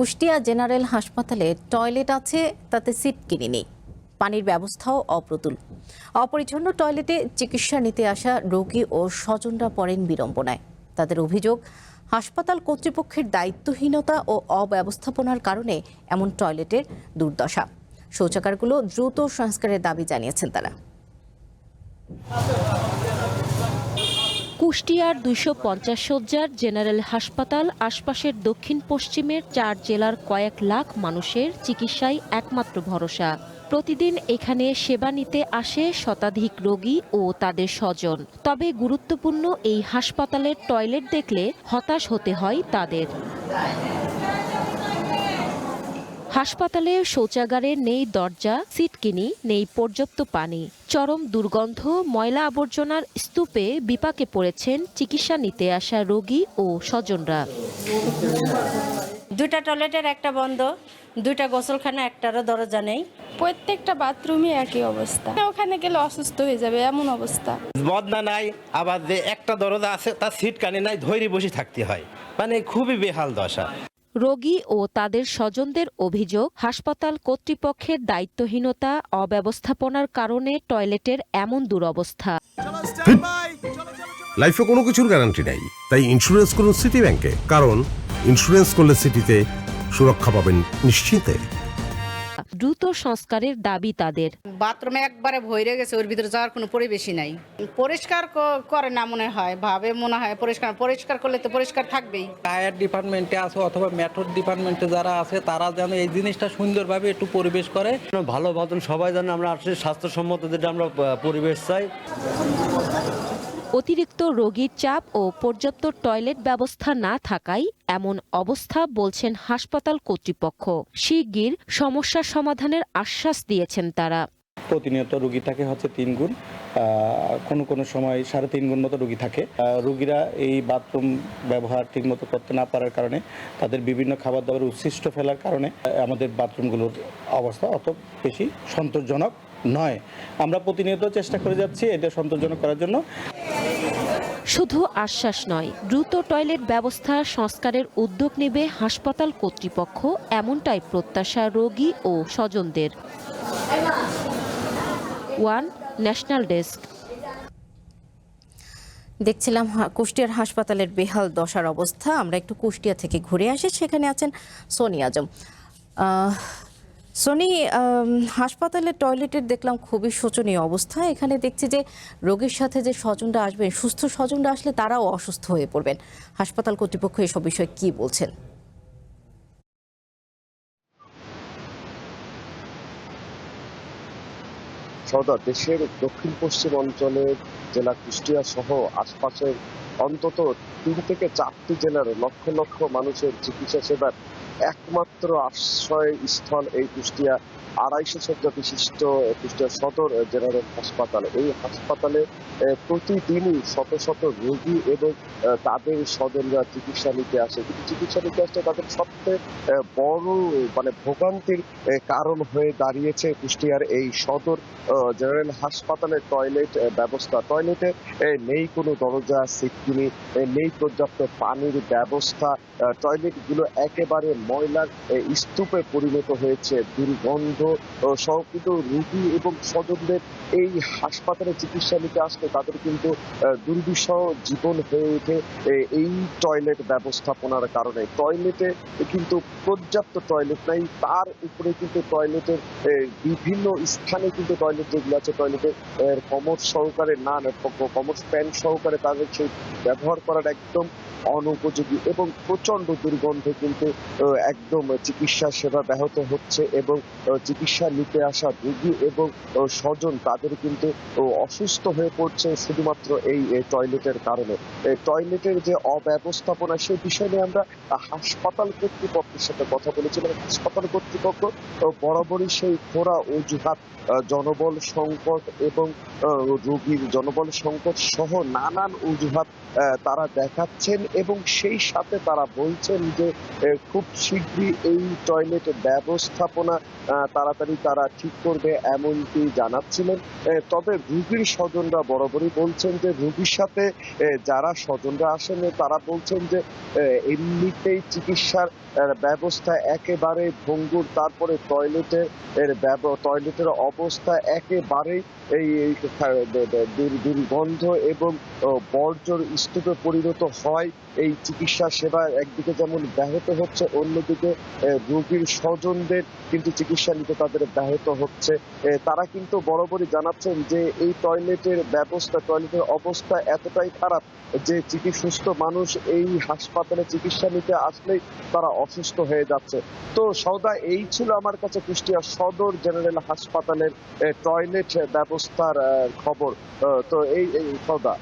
Kushtia general হাসপাতালে toilet আছে, তাতে সিট কিনে নেই। পানির ব্যবস্থাও অপ্রতুল। অপরিচ্ছন্ন টয়লেটে চিকিৎসা নিতে আসা রোগী ও স্বজনরা পড়েন বিড়ম্বনায়। তাদের অভিযোগ, হাসপাতাল কর্তৃপক্ষের দায়িত্বহীনতা ও অব্যবস্থাপনার কারণে এমন টয়লেটের দুর্দশা। শৌচাগারগুলো দ্রুত সংস্কারের দাবি জানিয়েছেন তারা। কুষ্টিয়ার 250 শয্যার জেনারেল হাসপাতাল আশপাশের দক্ষিণ পশ্চিমের 4 জেলার কয়েক লাখ মানুষের চিকিৎসায় একমাত্র ভরসা। প্রতিদিন এখানে সেবা নিতে আসে শতাধিক রোগী ও তাদের স্বজন। তবে গুরুত্বপূর্ণ এই হাসপাতালের টয়লেট দেখলে হতাশ হতে হয় তাদের। হাসপাতালে শৌচাগারে নেই দরজা, সিটকিনি, নেই পর্যাপ্ত পানি। চরম দুর্গন্ধ, ময়লা আবর্জনার স্তূপে বিপাকে পড়েছেন চিকিৎসা নিতে আসা রোগী ও স্বজনরা। দুইটা টয়লেটের একটা বন্ধ, দুইটা গোসলখানা, একটারও দরজা নেই। প্রত্যেকটা বাথরুমে একই অবস্থা, ওখানে গেলে অসুস্থ হয়ে যাবে এমন অবস্থা। বদনা নাই, আবার যে একটা দরজা আছে তার সিট কানে নাই, ধৈর্য বসে থাকতে হয়। মানে খুবই বেহাল দশা। রোগী ও তাদের স্বজনদের অভিযোগ, হাসপাতাল কর্তৃপক্ষের দায়িত্বহীনতা, অব্যবস্থাপনার কারণে টয়লেটের এমন দুরবস্থা। লাইফে কোনো কিছুর গ্যারান্টি নাই, তাই ইন্স্যুরেন্স করুন সিটি ব্যাংকে, কারণ ইন্স্যুরেন্স করলে সিটিতে সুরক্ষা পাবেন নিশ্চিন্তে। দ্রুত সংস্কারের দাবি তাদের। বাথরুমে একবারে ভরে গেছে, ওর ভিতরে যাওয়ার কোনো পরিবেশই নাই। পরিষ্কার করে না মনে হয়, মনে হয় পরিষ্কার করলে তো পরিষ্কার থাকবেই। ফায়ার ডিপার্টমেন্টে আছে অথবা মেট্রো ডিপার্টমেন্টে যারা আছে তারা যেন এই জিনিসটা সুন্দরভাবে একটু পরিবেশ করে। ভালো মতন সবাই যেন আমরা আসলে স্বাস্থ্যসম্মত যেটা আমরা পরিবেশ চাই। অতিরিক্ত রোগীর চাপ ও পর্যাপ্ত টয়লেট ব্যবস্থা না থাকায় এমন অবস্থা বলছেন হাসপাতাল কর্তৃপক্ষ। শিগগির সমস্যার সমাধানের আশ্বাস দিয়েছেন তারা। প্রতিনিয়ত রোগী থাকে 3 গুণ, কোনো সময় 3.5 গুণ মতো রোগী থাকে। রোগীরা এই বাথরুম ব্যবহার ঠিকমতো করতে না পারার কারণে, তাদের বিভিন্ন খাবার দাবার উচ্ছিষ্ট ফেলার কারণে আমাদের বাথরুমগুলোর অবস্থা অত বেশি সন্তোষজনক নয়। আমরা প্রতিনিয়ত চেষ্টা করে যাচ্ছি এটা সন্তোষজনক করার জন্য। শুধু আশ্বাস নয়, দ্রুত টয়লেট ব্যবস্থা সংস্কারের উদ্যোগ নেবে হাসপাতাল কর্তৃপক্ষ, এমনটাই প্রত্যাশা রোগী ও স্বজনদের। One national desk. দেখছিলাম কুষ্টিয়ার হাসপাতালের বেহাল দশার অবস্থা। আমরা একটু কুষ্টিয়া থেকে ঘুরে আসি, সেখানে আছেন সোনি আজম। সোনি, হাসপাতালের টয়লেটের দেখলাম খুবই শোচনীয় অবস্থা। এখানে দেখছি যে রোগীর সাথে যে স্বজনরা আসবেন, সুস্থ স্বজনরা আসলে তারাও অসুস্থ হয়ে পড়বেন। হাসপাতাল কর্তৃপক্ষ এসব বিষয়ে কি বলছেন? দেশের দক্ষিণ পশ্চিম অঞ্চলের জেলা কুষ্টিয়া সহ আশপাশের অন্তত 3 থেকে 4টি জেলার লক্ষ লক্ষ মানুষের চিকিৎসা সেবার একমাত্র আশ্রয় স্থল এই কুষ্টিয়া 250 শয্যা বিশিষ্ট কুষ্টিয়া সদর জেনারেল হাসপাতাল। এই হাসপাতালে প্রতিদিনই শত শত রোগী এবং তাদের স্বজনরা চিকিৎসা নিতে আসে। কিন্তু চিকিৎসা নিতে আসলে তাদের সবচেয়ে বড় ভোগান্তির কারণ হয়ে দাঁড়িয়েছে কুষ্টিয়ার এই সদর জেনারেল হাসপাতালের টয়লেট ব্যবস্থা। টয়লেটে নেই কোনো দরজা, সিটকিনি, নেই পর্যাপ্ত পানির ব্যবস্থা। টয়লেটগুলো একেবারে ময়লার স্তূপে পরিণত হয়েছে। দুর্গন্ধ সহ কিন্তু রোগী এবং স্বজনদের এই হাসপাতালে চিকিৎসা নিতে আসলে তাদের কিন্তু দুর্বিষহ জীবন হয়ে ওঠে এই টয়লেট ব্যবস্থাপনার কারণে। টয়লেটে কিন্তু পর্যাপ্ত টয়লেট নাই, তার উপরে কিন্তু টয়লেটের বিভিন্ন স্থানে কিন্তু টয়লেট যেগুলো আছে টয়লেটের কমোড সহকারে কমোড স্প্যান সহকারে তাদের সেই ব্যবহার করার একদম অনুপযোগী এবং প্রচন্ড দুর্গন্ধে কিন্তু একদম চিকিৎসা সেবা ব্যাহত হচ্ছে এবং চিকিৎসা নিতে আসা রোগী এবং স্বজন তাদের কিন্তু অসুস্থ হয়ে পড়ছে শুধুমাত্র এই টয়লেটের কারণে। টয়লেটের যে অব্যবস্থাপনা সেই বিষয় নিয়ে আমরা হাসপাতাল কর্তৃপক্ষের সাথে কথা বলেছিলাম। হাসপাতাল কর্তৃপক্ষ বরাবরই সেই খোঁড়া অজুহাত, জনবল সংকট এবং রোগীর জনবল সংকট সহ নানান অজুহাত তারা দেখাচ্ছেন এবং সেই সাথে তারা বলছেন যে খুব শীঘ্রই এই টয়লেট ব্যবস্থাপনা তাড়াতাড়ি তারা ঠিক করবে এমনটি জানাচ্ছিলেন। তবে রোগীর স্বজনরা বরাবরই বলছেন যে রোগীর সাথে যারা স্বজনরা আসেন তারা বলছেন যে এমনিতেই চিকিৎসার ব্যবস্থা একেবারে ভঙ্গুর, তারপরে টয়লেটের অবস্থা একেবারেই এই দুর্গন্ধ এবং বর্জ্যর স্তূপে পরিণত হয়। এই চিকিৎসা সেবা একদিকে যেমন ব্যাহত হচ্ছে, অন্যদিকে রোগীর স্বজনদের কিন্তু চিকিৎসা নিতে তাদের ব্যাহত হচ্ছে। তারা কিন্তু বরাবরই জানাচ্ছেন যে এই টয়লেটের অবস্থা এতটাই খারাপ যে সুস্থ মানুষ এই হাসপাতালে চিকিৎসা নিতে আসলেই তারা অসুস্থ হয়ে যাচ্ছে। তো সৌদা, এই ছিল আমার কাছে কুষ্টিয়া সদর জেনারেল হাসপাতালের টয়লেট ব্যবস্থার খবর। তো এই সৌদা।